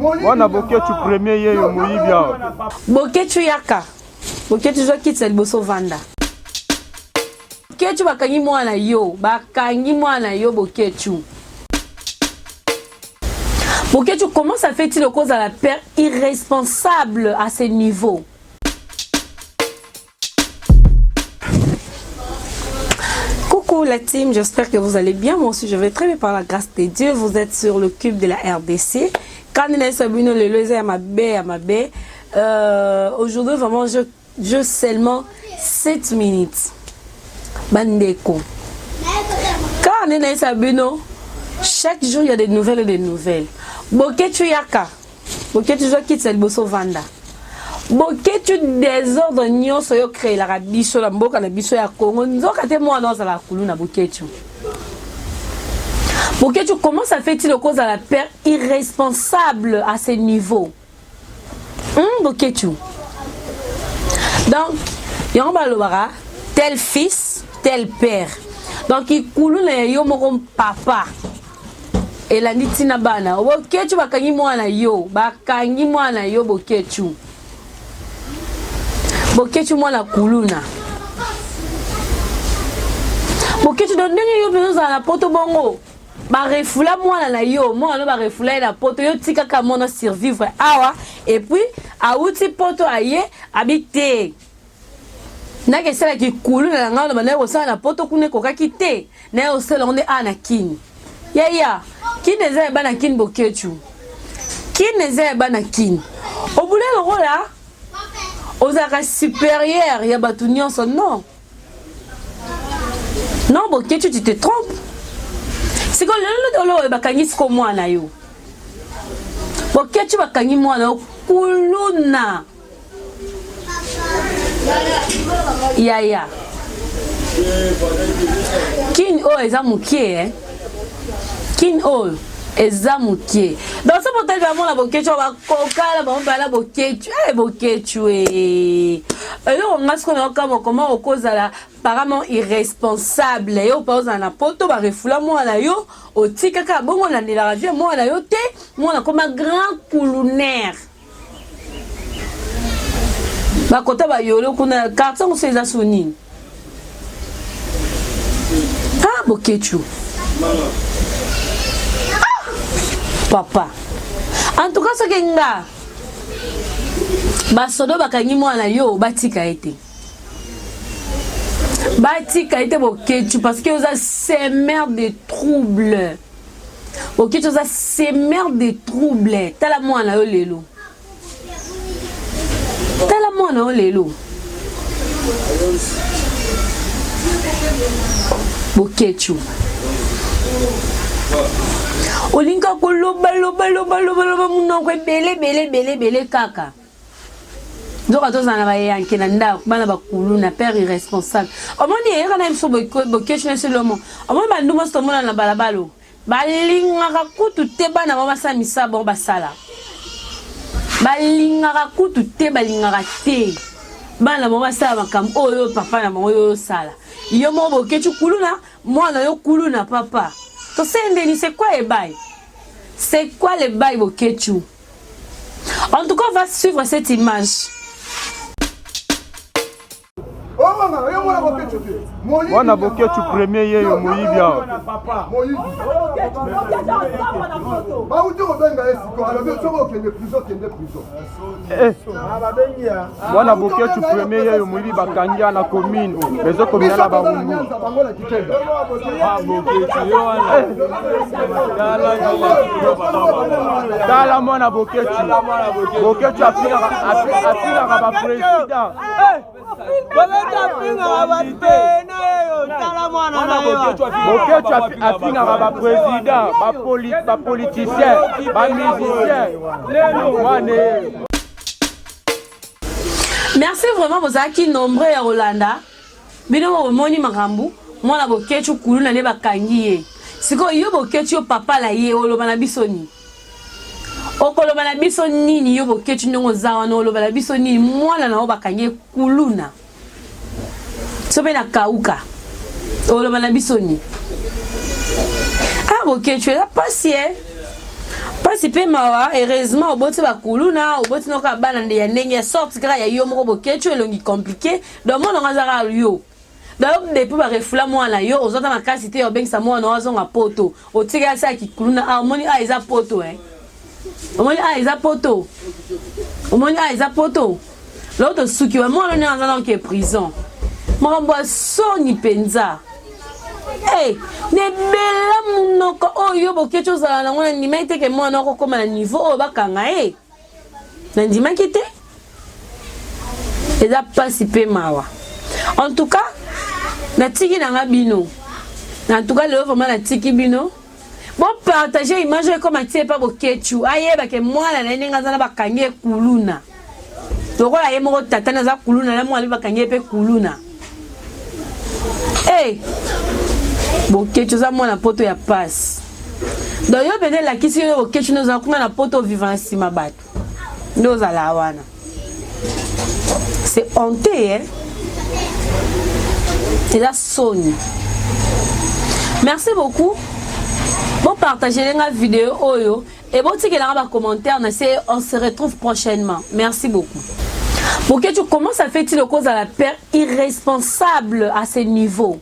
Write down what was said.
Wana boketu premier yeyo moyibia. Boketu yaka. Boketu zo kitsa liboso vanda. Boketu bakangi mwana yo. Bakangi mwana yo boketu. Boketu, comment ça fait-il cause à la père irresponsable à ce niveau? Coucou la team, j'espère que vous allez bien. Moi aussi je vais très bien par la grâce de Dieu. Vous êtes sur le cube de la RDC. Quand il est le à ma baie. Aujourd'hui vraiment je seulement 7 minutes. Bandeko. Quand on est Sabino, chaque jour il y a des nouvelles et des nouvelles. Boketu yaka. Boketu zo kitsa liboso vanda. Boketu désordre nyonso yo créé la biso la mboka na biso ya Congo. Nzoka te mwana za la kuluna boketu. Boketu, comment ça fait-il cause à la père irresponsable à ce niveau? Boketu. Donc, yamba lobara, tel fils, tel père. Donc, il kuluna yo moko papa. Et la nitina bana. Boketu bakangi mwana yo. Bakangi mwana yo boketu. Boketu mwana kuluna. Boketu don ndenge yo bezo za na poto bongo. Ba refula mwana na yo. Mwana ba refula na poto yo tika ka mona survivre awa. Et puis a uti poto aye habite. Na ke sala ki kuluna na ngalo na ko sala na poto kune ko kakite. Na yo sala onde anakini. Ya. Qui ne sait pas na kin boketu? Qui ne sait pas na kin? Au bout de l'eau là, aux arrêts supérieurs, il y a batunion son nom. Non, boketu, tu te trompes. C'est que le l'eau est bakangis comme moi na yo. Boketu bakangi moi na kuluna. Ya. Kin o ezamukie hein? Kin all ezamukie. Dans ce portail vraiment la boketu va kokala ba la boketu boketu et alors on a ce qu'on a comment au cause à la apparemment irresponsable yo pause na poto ba refula moi na yo o tika ka bongo na la vie moi na yo te moi na comme un grand coulonaire ba kota ba yolo kuna carton on sait asuni boketu papa. En tout cas, ce que nga basodo bakangi mwana yo batika ete. Batika ete boketu parce que vous avez semer de troubles. Boketu vous avez semer de troubles. Tala mwana yo lelo. Tala mwana yo lelo. Boketu. Olinka koloba munoko belé kaka. Donc atozana ba yanke na nda bana bakulu na père irresponsable. Omoni era na mso boketu na selomo. Omoni ba nduma sto mona na balabalo. Balinga kutu te bana mama samisa bon basala. Balinga kutu te balinga te. Bana mama sala makam oyo papa na moyo sala. Yo mo boketu kuluna, mwana yo kuluna papa. C'est quoi les bails? C'est quoi les bails boketu? En tout cas, on va suivre cette image. Wana boketu premier yeyo moyibia. Wana boketu premier yeyo moyibi bakangia na commune. Bezo commune la babungu. Dala mwana boketu. Boketu apina ba président. Boketu apina ba président, ba politicien, ba musicien. Merci vraiment vous aki nombreux ya Rolanda. Bino moni makambu, mwana boketu kuluna ne bakangi ye. Siko yo boketu yo papa la ye oloba na bisoni. Okoloba na biso nini yo boketu ndongo zawa no oloba na biso nini mwana na obakangi kuluna. Sobe na kauka. Oloba na biso ni. Boketu la pasie. pasi pe mawa heureusement oboti ba kuluna oboti noka bana nde ya ndenge sorti kaka ya yo moko bokecho elongi compliqué donc mon ngazara yo donc depuis ba refula mwana yo ozota makasi te obengisa mwana ozonga poto otika sa ki kuluna amoni eza poto omoni eza poto omoni eza poto l'autre suki wa mwana ne azana ke prison moko soni penza. Hey, ne bela munoko oyo bokecho zala na ngona ndima ite ke mwana ko koma na niveau o bakanga na ndima kite eza pasi pe mawa. En tout cas na tiki na ngabino en tout cas le vraiment na tiki bino bon partager image comme tie pa bokechu ayeba ke mwana na ndinga zana bakanye kuluna tokola ye moko tata na za kuluna na mwana bakanye pe kuluna. Hey, bokecho za mwana poto ya passe. Donc yo peut-être la kisi yo bokecho nous a kuna na poto vivant sima bato. Nous ala wana. C'est honteux hein. C'est la sonne. Merci beaucoup. Bon partager la vidéo oyo et bon tirer la commentaire on se retrouve prochainement. Merci beaucoup. Bokecho comment ça fait-il cause à la perte irresponsable à ce niveau?